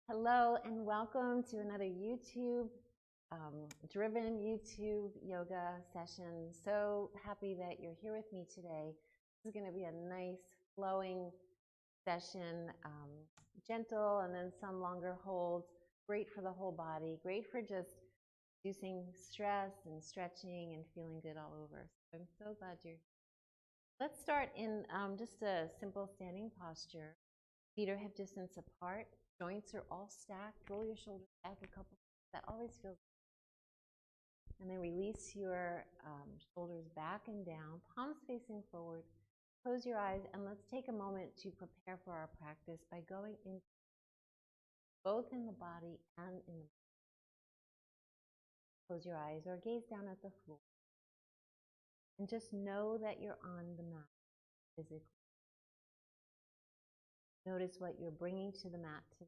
Hello and welcome to another driven YouTube yoga session. So happy that you're here with me today. This is going to be a nice flowing session, gentle and then some longer holds. Great for the whole body, great for just reducing stress and stretching and feeling good all over. So I'm so glad you're here. Let's start in just a simple standing posture. Feet are hip distance apart. Joints are all stacked. Roll your shoulders back a couple. That always feels good. And then release your shoulders back and down, palms facing forward. Close your eyes and let's take a moment to prepare for our practice by going in both in the body and in the mind. Close your eyes or gaze down at the floor. And just know that you're on the mat physically. Notice what you're bringing to the mat today.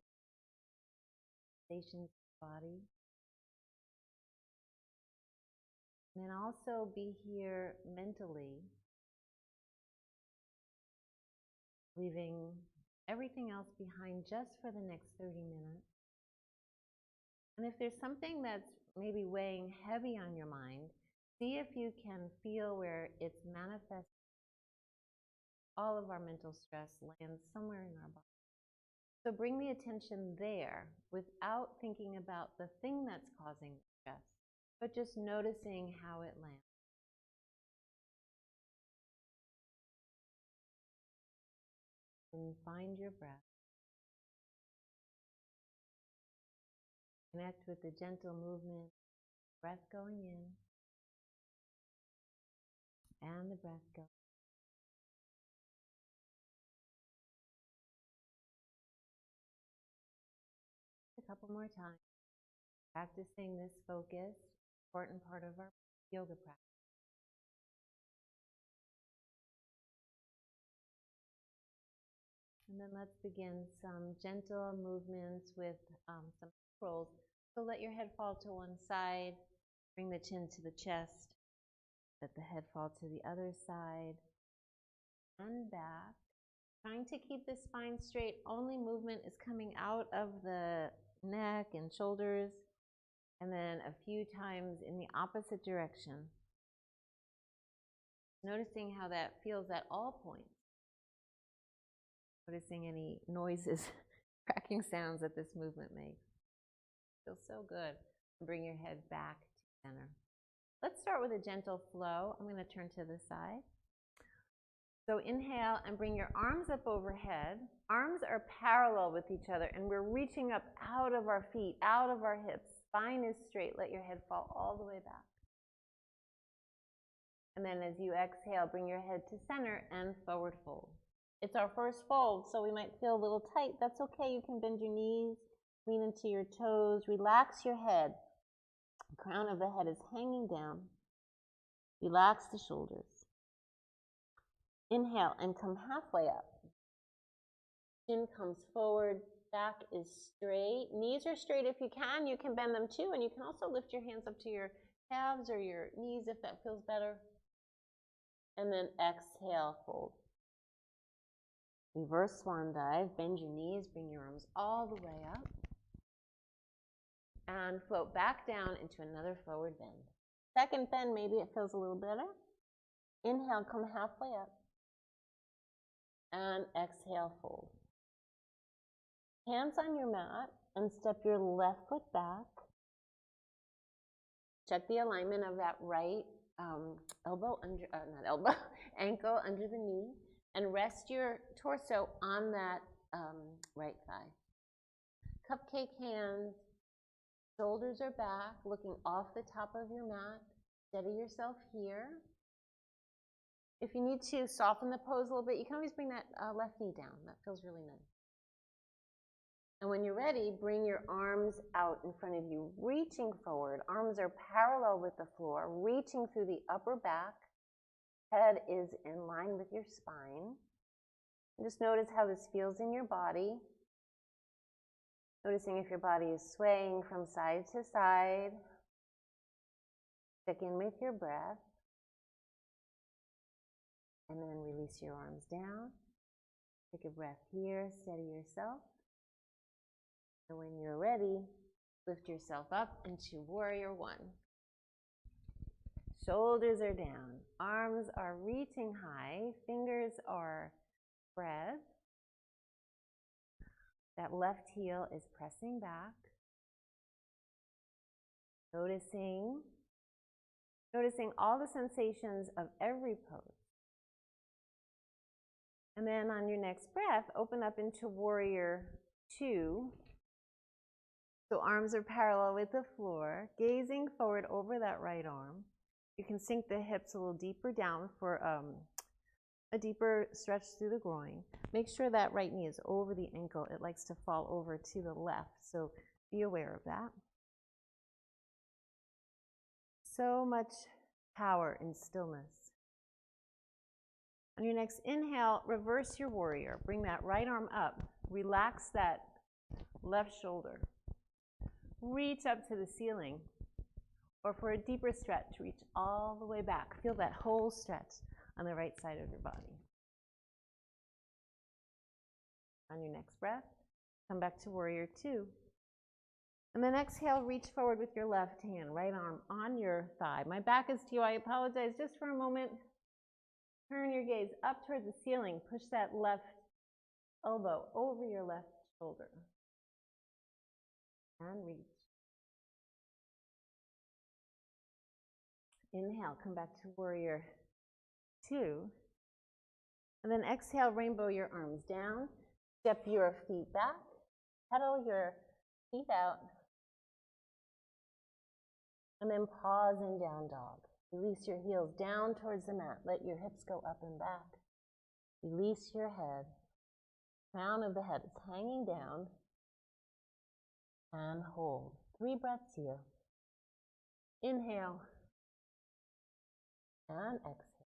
Sensations of the body. And then also be here mentally, leaving everything else behind just for the next 30 minutes. And if there's something that's maybe weighing heavy on your mind, see if you can feel where it's manifesting. All of our mental stress lands somewhere in our body. So bring the attention there without thinking about the thing that's causing the stress, but just noticing how it lands. And find your breath. Connect with the gentle movement, breath going in, and the breath going. A couple more times. Practicing this focus, important part of our yoga practice. And then let's begin some gentle movements with some rolls. So let your head fall to one side, bring the chin to the chest, let the head fall to the other side, and back. Trying to keep the spine straight, only movement is coming out of the neck and shoulders, and then a few times in the opposite direction. Noticing how that feels at all points. Noticing any noises, cracking sounds that this movement makes. Feels so good. Bring your head back to center. Let's start with a gentle flow. I'm going to turn to the side. So inhale and bring your arms up overhead. Arms are parallel with each other and we're reaching up out of our feet, out of our hips. Spine is straight. Let your head fall all the way back. And then as you exhale, bring your head to center and forward fold. It's our first fold, so we might feel a little tight. That's okay. You can bend your knees, lean into your toes, relax your head. The crown of the head is hanging down. Relax the shoulders. Inhale and come halfway up. Chin comes forward, back is straight. Knees are straight if you can. You can bend them too, and you can also lift your hands up to your calves or your knees if that feels better. And then exhale, fold. Reverse swan dive, bend your knees, bring your arms all the way up. And float back down into another forward bend. Second bend, maybe it feels a little better. Inhale, come halfway up. And exhale, fold. Hands on your mat and step your left foot back. Check the alignment of that right ankle under the knee. And rest your torso on that right thigh. Cupcake hands, shoulders are back, looking off the top of your mat. Steady yourself here. If you need to soften the pose a little bit, you can always bring that left knee down. That feels really nice. And when you're ready, bring your arms out in front of you, reaching forward. Arms are parallel with the floor, reaching through the upper back. Head is in line with your spine. Just notice how this feels in your body. Noticing if your body is swaying from side to side. Check in with your breath. And then release your arms down. Take a breath here, steady yourself. And when ready, lift yourself up into warrior one. Shoulders are down, arms are reaching high, fingers are spread. That left heel is pressing back. Noticing all the sensations of every pose. And then on your next breath, open up into warrior two. So arms are parallel with the floor, gazing forward over that right arm. You can sink the hips a little deeper down for a deeper stretch through the groin. Make sure that right knee is over the ankle. It likes to fall over to the left, so be aware of that. So much power in stillness. On your next inhale, reverse your warrior. Bring that right arm up. Relax that left shoulder. Reach up to the ceiling. Or for a deeper stretch, reach all the way back. Feel that whole stretch on the right side of your body. On your next breath, come back to warrior two. And then exhale, reach forward with your left hand, right arm on your thigh. My back is to you. I apologize just for a moment. Turn your gaze up towards the ceiling. Push that left elbow over your left shoulder. And reach. Inhale, come back to warrior two. And then exhale, rainbow your arms down. Step your feet back. Pedal your feet out. And then pause in down dog. Release your heels down towards the mat. Let your hips go up and back. Release your head. Crown of the head is hanging down. And hold. 3 breaths here. Inhale. And exhale.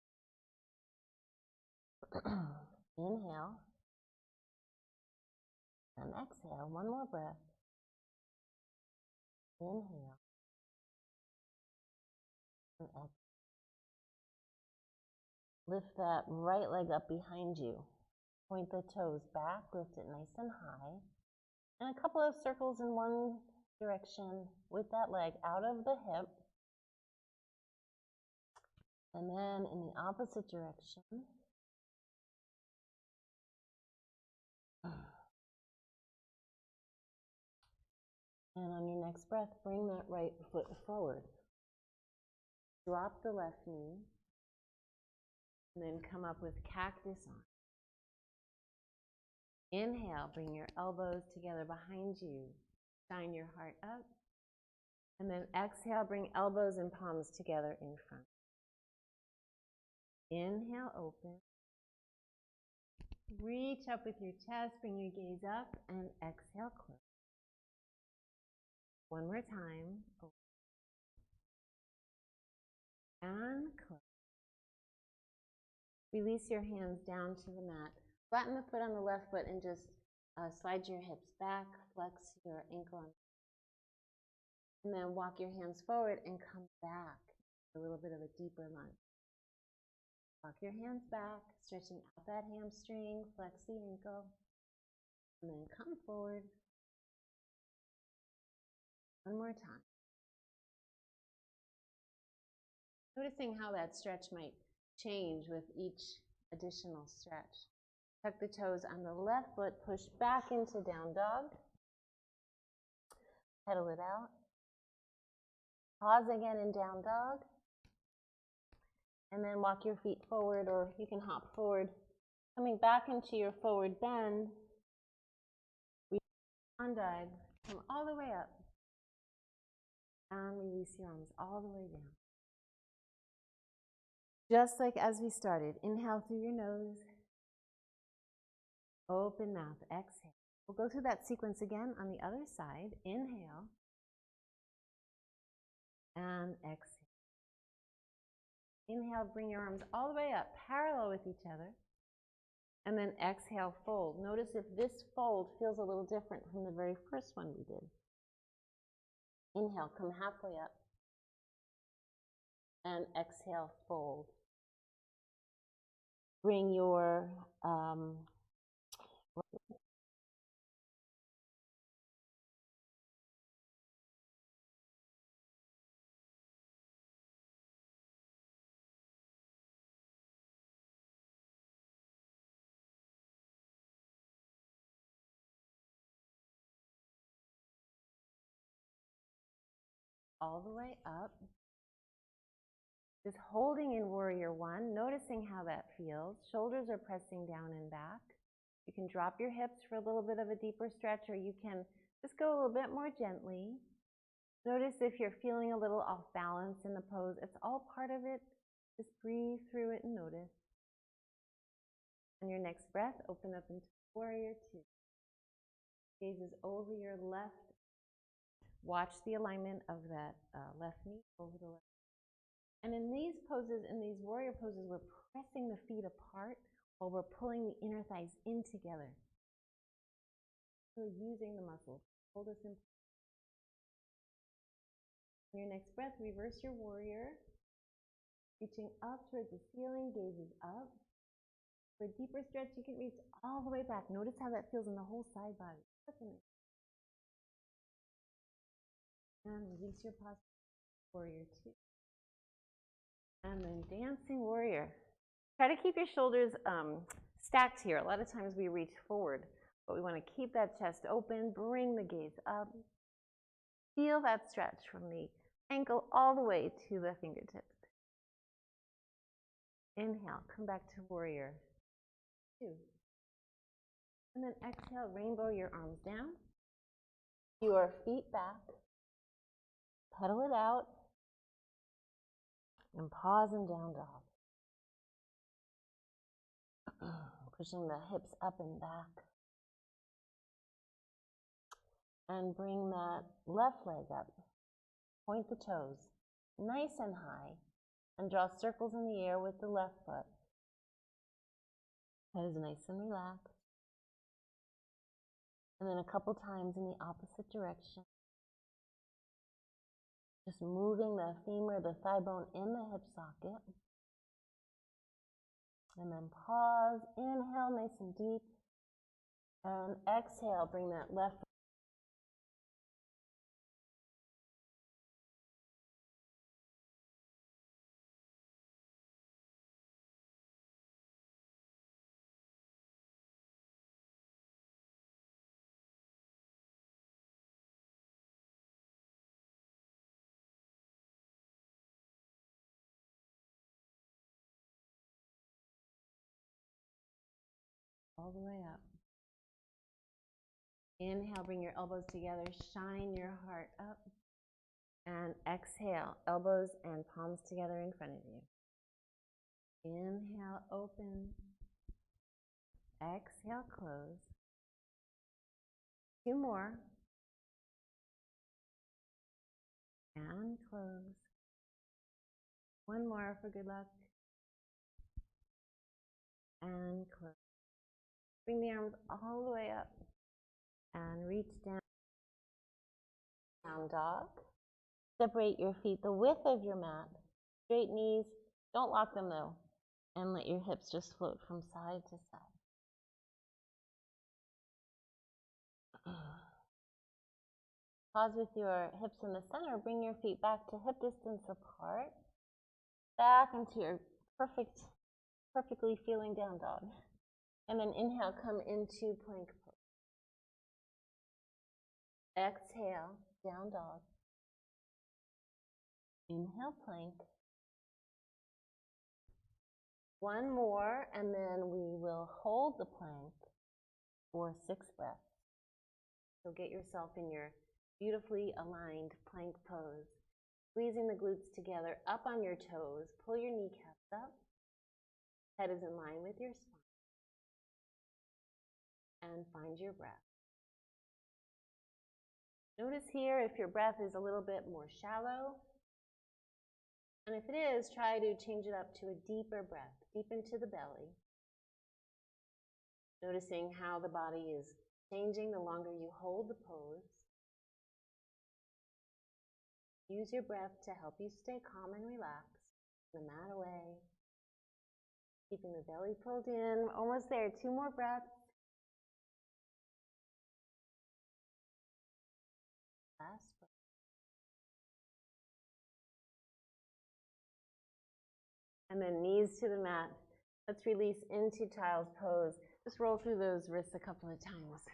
Inhale. And exhale. One more breath. Inhale. And exhale. Lift that right leg up behind you. Point the toes back. Lift it nice and high. And a couple of circles in one direction with that leg out of the hip. And then in the opposite direction. And on your next breath, bring that right foot forward. Drop the left knee. And then come up with cactus on. Inhale, bring your elbows together behind you. Shine your heart up. And then exhale, bring elbows and palms together in front. Inhale, open. Reach up with your chest, bring your gaze up, and exhale, close. One more time. Open. And close. Release your hands down to the mat. Flatten the foot on the left foot and just slide your hips back, flex your ankle. And then walk your hands forward and come back. A little bit of a deeper lunge. Walk your hands back, stretching out that hamstring, flex the ankle. And then come forward. One more time. Noticing how that stretch might change with each additional stretch. Tuck the toes on the left foot, push back into down dog. Pedal it out. Pause again in down dog. And then walk your feet forward, or you can hop forward. Coming back into your forward bend. Down dog. Come all the way up. And release your arms all the way down. Just like as we started, inhale through your nose. Open mouth, exhale. We'll go through that sequence again on the other side. Inhale. And exhale. Inhale, bring your arms all the way up, parallel with each other. And then exhale, fold. Notice if this fold feels a little different from the very first one we did. Inhale, come halfway up. And exhale, fold. Bring your all the way up. Just holding in warrior one, noticing how that feels. Shoulders are pressing down and back. You can drop your hips for a little bit of a deeper stretch, or you can just go a little bit more gently. Notice if you're feeling a little off balance in the pose. It's all part of it. Just breathe through it and notice. On your next breath, open up into warrior two. Gazes over your left. Watch the alignment of that left knee over the left. And in these poses, in these warrior poses, we're pressing the feet apart while we're pulling the inner thighs in together. We're using the muscles. Hold us in. On your next breath, reverse your warrior. Reaching up towards the ceiling, gazes up. For a deeper stretch, you can reach all the way back. Notice how that feels in the whole side body. And release your posture. Warrior two. And then dancing warrior. Try to keep your shoulders stacked here. A lot of times we reach forward, but we want to keep that chest open. Bring the gaze up. Feel that stretch from the ankle all the way to the fingertips. Inhale, come back to warrior two. And then exhale, rainbow your arms down. Your feet back. Pedal it out. And pause in down dog. Pushing the hips up and back. And bring that left leg up. Point the toes nice and high. And draw circles in the air with the left foot. Head is nice and relaxed. And then a couple times in the opposite direction. Just moving the femur, the thigh bone in the hip socket. And then pause, inhale nice and deep. And exhale, bring that left foot. All the way up. Inhale, bring your elbows together, shine your heart up. And exhale, elbows and palms together in front of you. Inhale, open. Exhale, close. Two more. And close. One more for good luck. And close. Bring the arms all the way up. And reach down. Down dog. Separate your feet the width of your mat. Straight knees. Don't lock them though. And let your hips just float from side to side. Pause with your hips in the center. Bring your feet back to hip distance apart. Back into your perfectly feeling down dog. And then inhale, come into plank pose. Exhale, down dog. Inhale, plank. One more, and then we will hold the plank for 6 breaths. So get yourself in your beautifully aligned plank pose. Squeezing the glutes together, up on your toes. Pull your kneecaps up. Head is in line with your spine. And find your breath. Notice here if your breath is a little bit more shallow. And if it is, try to change it up to a deeper breath, deep into the belly. Noticing how the body is changing the longer you hold the pose. Use your breath to help you stay calm and relaxed. The mat away. Keeping the belly pulled in. Almost there. 2 more breaths. Last breath. And then knees to the mat. Let's release into child's pose. Just roll through those wrists a couple of times.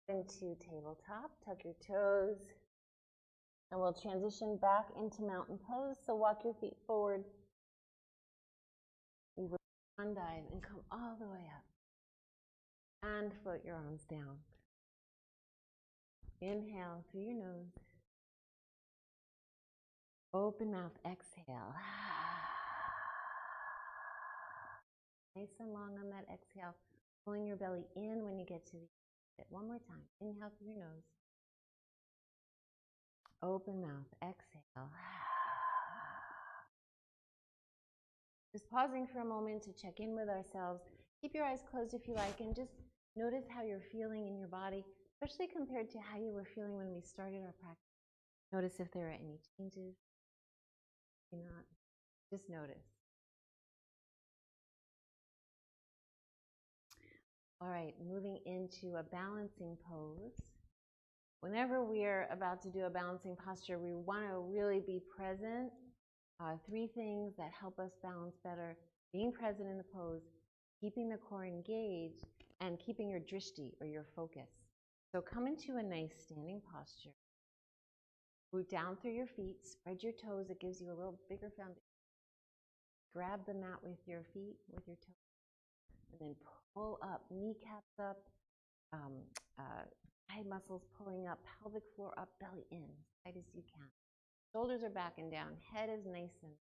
into tabletop, tuck your toes, and we'll transition back into mountain pose. So walk your feet forward. We will swan dive and come all the way up. And float your arms down. Inhale through your nose. Open mouth, exhale. Nice and long on that exhale. Pulling your belly in when you get to the exit. One more time. Inhale through your nose. Open mouth, exhale. Just pausing for a moment to check in with ourselves. Keep your eyes closed if you like, and just notice how you're feeling in your body, especially compared to how you were feeling when we started our practice. Notice if there are any changes. Maybe not. Just notice. All right, moving into a balancing pose. Whenever we're about to do a balancing posture, we want to really be present. 3 things that help us balance better: being present in the pose, keeping the core engaged, and keeping your drishti, or your focus. So come into a nice standing posture. Root down through your feet, spread your toes. It gives you a little bigger foundation. Grab the mat with your feet, with your toes, and then pull up, kneecaps up, thigh muscles pulling up, pelvic floor up, belly in, as tight as you can. Shoulders are back and down, head is nice and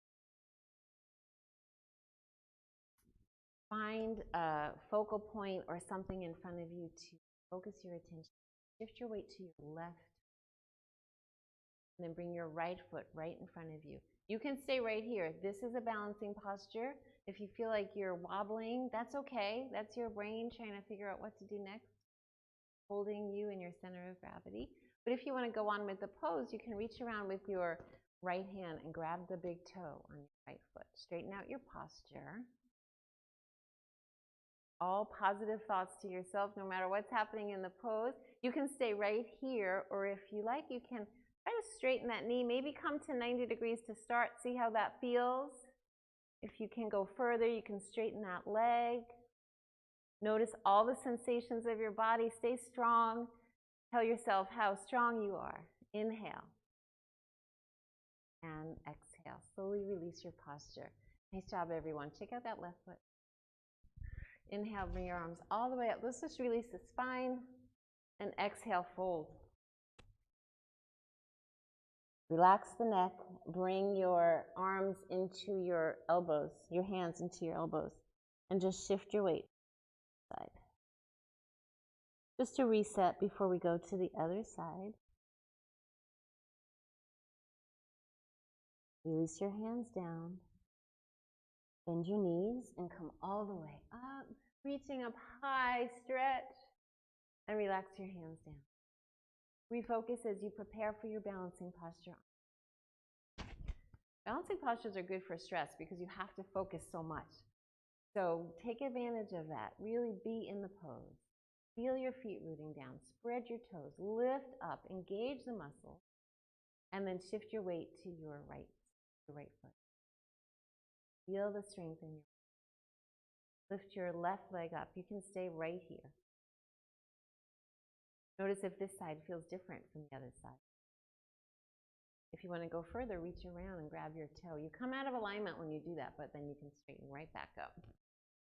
find a focal point or something in front of you to focus your attention. Shift your weight to your left, and then bring your right foot right in front of you. You can stay right here. This is a balancing posture. If you feel like you're wobbling, that's okay. That's your brain trying to figure out what to do next, holding you in your center of gravity. But if you want to go on with the pose, you can reach around with your right hand and grab the big toe on your right foot. Straighten out your posture. All positive thoughts to yourself, no matter what's happening in the pose. You can stay right here, or if you like, you can try to straighten that knee. Maybe come to 90 degrees to start. See how that feels. If you can go further, you can straighten that leg. Notice all the sensations of your body. Stay strong. Tell yourself how strong you are. Inhale. And exhale. Slowly release your posture. Nice job, everyone. Check out that left foot. Inhale, bring your arms all the way up. Let's just release the spine. And exhale, fold. Relax the neck. Bring your arms into your elbows, your hands into your elbows. And just shift your weight side. Just to reset before we go to the other side. Release your hands down. Bend your knees and come all the way up. Reaching up high, stretch. And relax your hands down. Refocus as you prepare for your balancing posture. Balancing postures are good for stress because you have to focus so much. So take advantage of that. Really be in the pose. Feel your feet rooting down. Spread your toes. Lift up. Engage the muscle. And then shift your weight to your right foot. Feel the strength in your foot. Lift your left leg up. You can stay right here. Notice if this side feels different from the other side. If you want to go further, reach around and grab your toe. You come out of alignment when you do that, but then you can straighten right back up.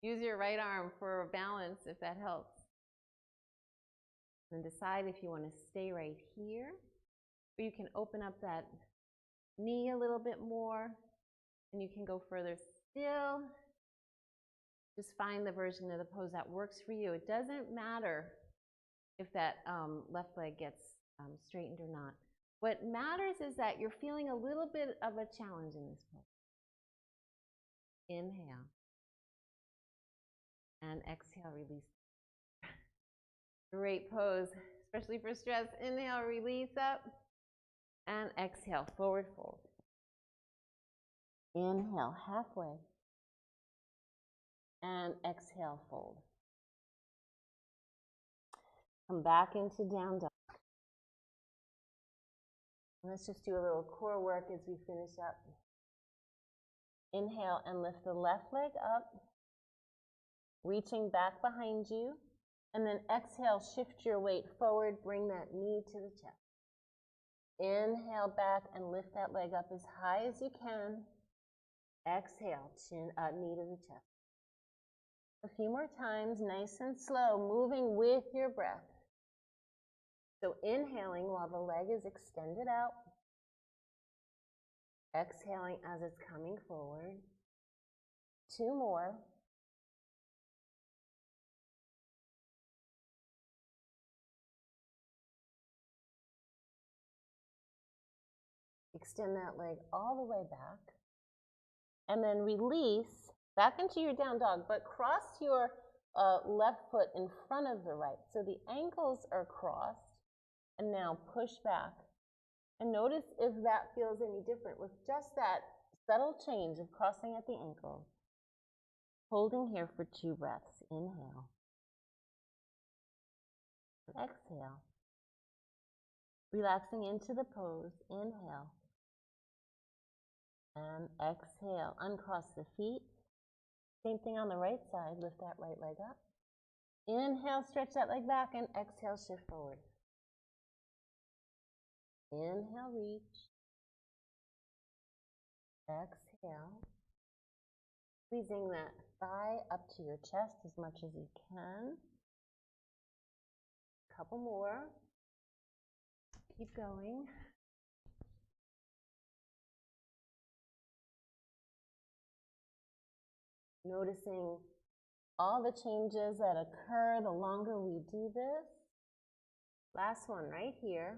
Use your right arm for balance if that helps. And decide if you want to stay right here, or you can open up that knee a little bit more, and you can go further still. Just find the version of the pose that works for you. It doesn't matter if that left leg gets straightened or not. What matters is that you're feeling a little bit of a challenge in this pose. Inhale. And exhale, release. Great pose, especially for stress. Inhale, release up. And exhale, forward fold. Inhale, halfway. And exhale, fold. Come back into down dog. Let's just do a little core work as we finish up. Inhale and lift the left leg up, reaching back behind you. And then exhale, shift your weight forward, bring that knee to the chest. Inhale back and lift that leg up as high as you can. Exhale, knee to the chest. A few more times, nice and slow, moving with your breath. So inhaling while the leg is extended out. Exhaling as it's coming forward. 2 more. Extend that leg all the way back. And then release back into your down dog, but cross your left foot in front of the right. So the ankles are crossed. And now push back. And notice if that feels any different with just that subtle change of crossing at the ankle. Holding here for 2 breaths. Inhale. Exhale. Relaxing into the pose. Inhale. And exhale. Uncross the feet. Same thing on the right side. Lift that right leg up. Inhale, stretch that leg back, and exhale, shift forward. Inhale, reach. Exhale. Squeezing that thigh up to your chest as much as you can. Couple more. Keep going. Noticing all the changes that occur the longer we do this. Last one right here.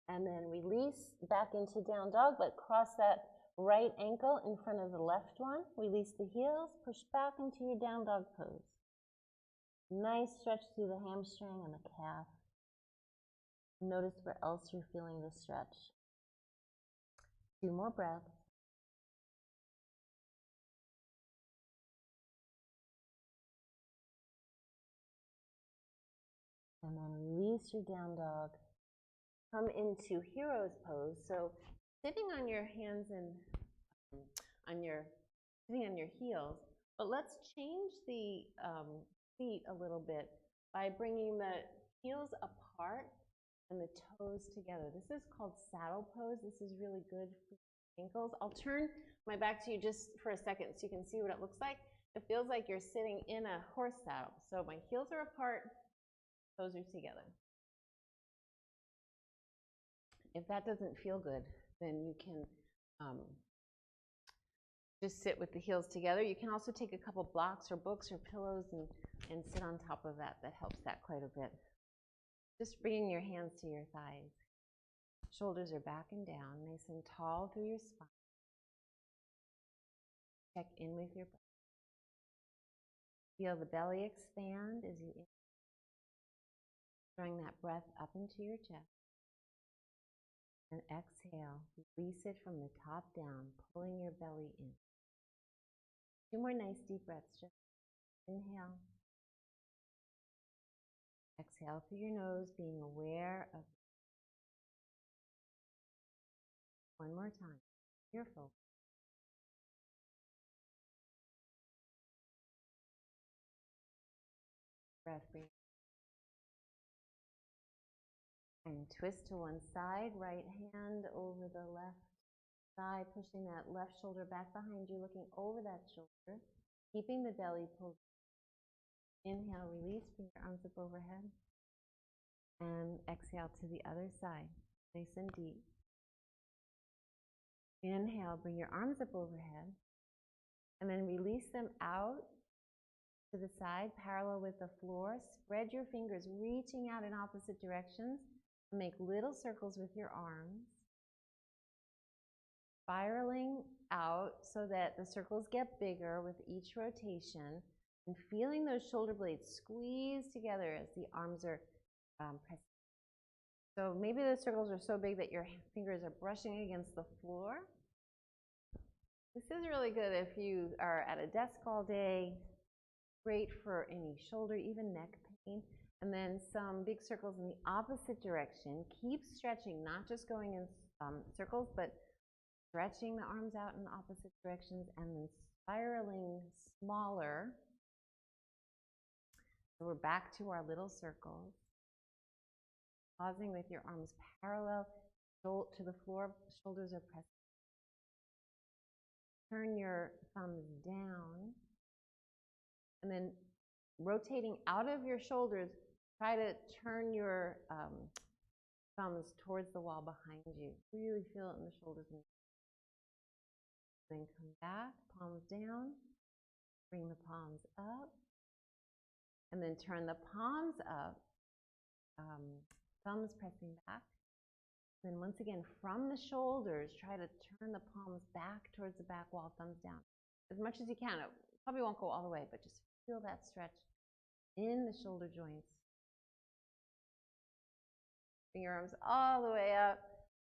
And then release back into down dog, but cross that right ankle in front of the left one. Release the heels, push back into your down dog pose. Nice stretch through the hamstring and the calf. Notice where else you're feeling the stretch. 2 more breaths. And then release your down dog. Come into hero's pose. So sitting on your hands and sitting on your heels, but let's change the feet a little bit by bringing the heels apart and the toes together. This is called saddle pose. This is really good for ankles. I'll turn my back to you just for a second so you can see what it looks like. It feels like you're sitting in a horse saddle. So my heels are apart, toes are together. If that doesn't feel good, then you can just sit with the heels together. You can also take a couple blocks or books or pillows and sit on top of that. That helps that quite a bit. Just bringing your hands to your thighs. Shoulders are back and down, nice and tall through your spine. Check in with your breath. Feel the belly expand as you inhale. Drawing that breath up into your chest. And exhale, release it from the top down, pulling your belly in. 2 more nice deep breaths. Just inhale. Exhale through your nose, being aware of. 1 more time. Careful. Breath, breathe. And twist to one side, right hand over the left thigh, pushing that left shoulder back behind you, looking over that shoulder, keeping the belly pulled. Inhale, release, bring your arms up overhead. And exhale to the other side, nice and deep. Inhale, bring your arms up overhead. And then release them out to the side, parallel with the floor. Spread your fingers, reaching out in opposite directions. Make little circles with your arms. Spiraling out so that the circles get bigger with each rotation. And feeling those shoulder blades squeeze together as the arms are pressing. So maybe the circles are so big that your fingers are brushing against the floor. This is really good if you are at a desk all day. Great for any shoulder, even neck pain. And then some big circles in the opposite direction. Keep stretching, not just going in circles, but stretching the arms out in opposite directions and then spiraling smaller. So we're back to our little circles. Pausing with your arms parallel to the floor, shoulders are pressed. Turn your thumbs down, and then rotating out of your shoulders, try to turn your thumbs towards the wall behind you. Really feel it in the shoulders. Then come back, palms down, bring the palms up, and then turn the palms up, thumbs pressing back. Then once again, from the shoulders, try to turn the palms back towards the back wall, thumbs down. As much as you can. It probably won't go all the way, but just feel that stretch in the shoulder joints. Bring your arms all the way up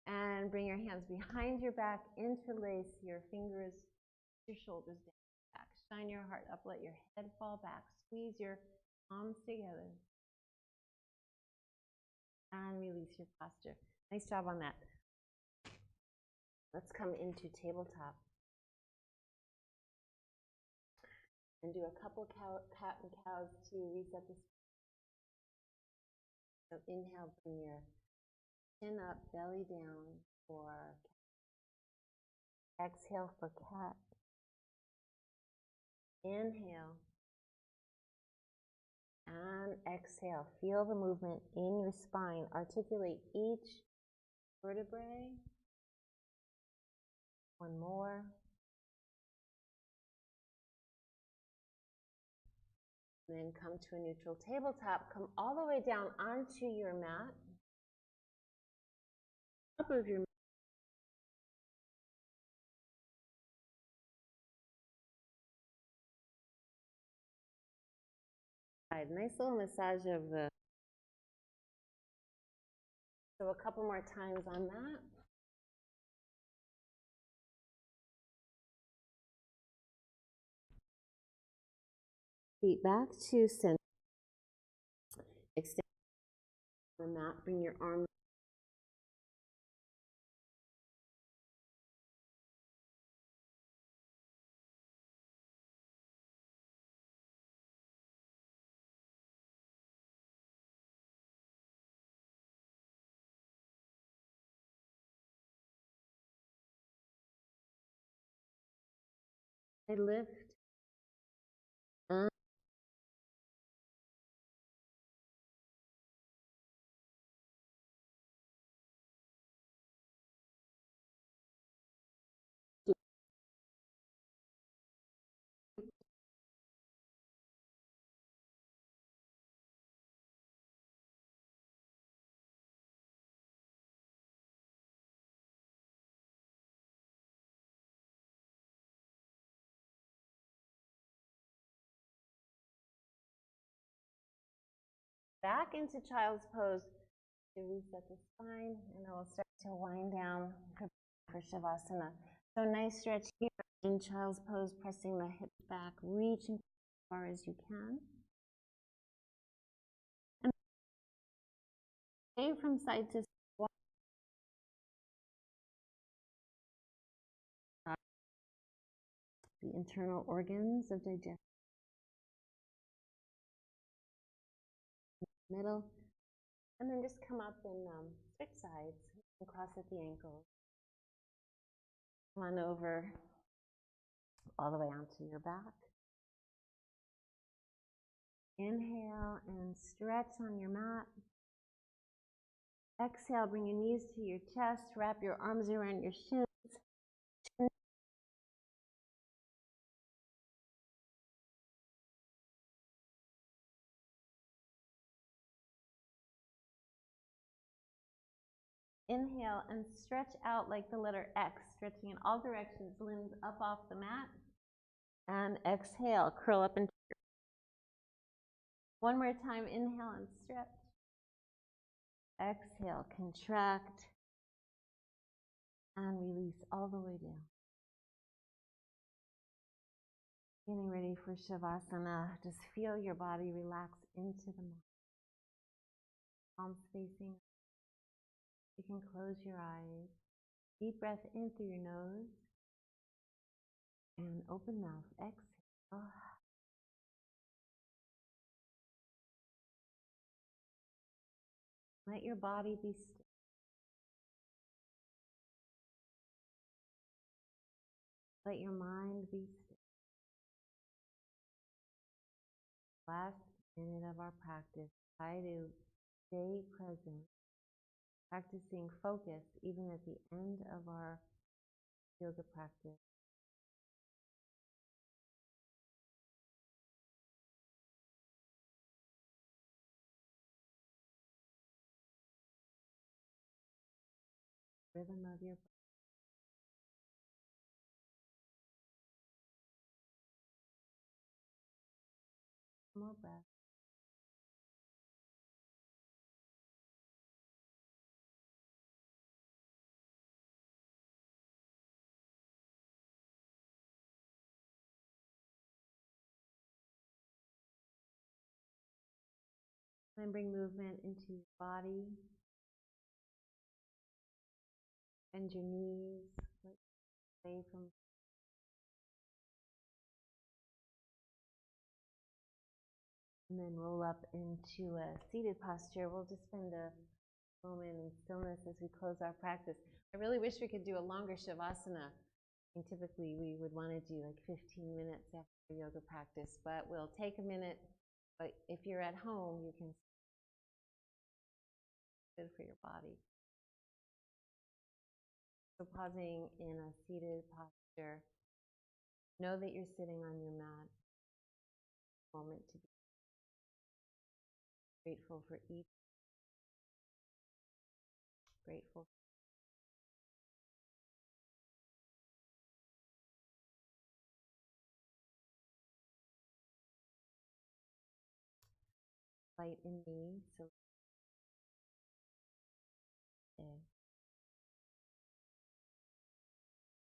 and bring your hands behind your back, interlace your fingers, your shoulders down, back. Shine your heart up, let your head fall back. Squeeze your palms together. And release your posture. Nice job on that. Let's come into tabletop. And do a couple cat and cows to reset the spine. So inhale, bring your chin up, belly down for cat. Exhale for cat. Inhale. And exhale. Feel the movement in your spine. Articulate each vertebrae. One more. Then come to a neutral tabletop. Come all the way down onto your mat. Top of your mat. Nice little massage of the. So a couple more times on that. Feet back to center. Extend the mat. Bring your arms. I lift. Back into child's pose to reset the spine, and then we'll start to wind down for Shavasana. So nice stretch here in child's pose, pressing the hips back, reaching as far as you can. And stay from side to side. The internal organs of digestion. Middle, and then just come up and switch sides and cross at the ankles. Come on over all the way onto your back. Inhale and stretch on your mat. Exhale, bring your knees to your chest, wrap your arms around your shins. Inhale and stretch out like the letter X, stretching in all directions, limbs up off the mat. And exhale, curl up and one more time, inhale and stretch. Exhale, contract, and release all the way down. Getting ready for Shavasana. Just feel your body relax into the mat. Palms facing. You can close your eyes. Deep breath in through your nose and open mouth. Exhale. Let your body be still. Let your mind be still. Last minute of our practice, try to stay present, practicing focus even at the end of our yoga practice. Rhythm of your breath. More breath. Then bring movement into your body. Bend your knees. Away from. And then roll up into a seated posture. We'll just spend a moment in stillness as we close our practice. I really wish we could do a longer Shavasana. And typically we would want to do like 15 minutes after yoga practice, but we'll take a minute. But if you're at home, you can good for your body. So pausing in a seated posture. Know that you're sitting on your mat. Moment to be grateful for each. Grateful. Light in me. So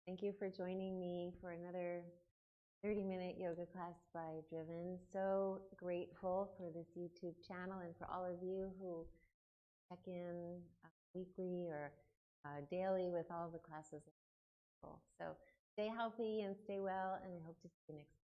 thank you for joining me for another 30-minute yoga class by Driven. So grateful for this YouTube channel and for all of you who check in weekly or daily with all the classes. So stay healthy and stay well, and I hope to see you next time.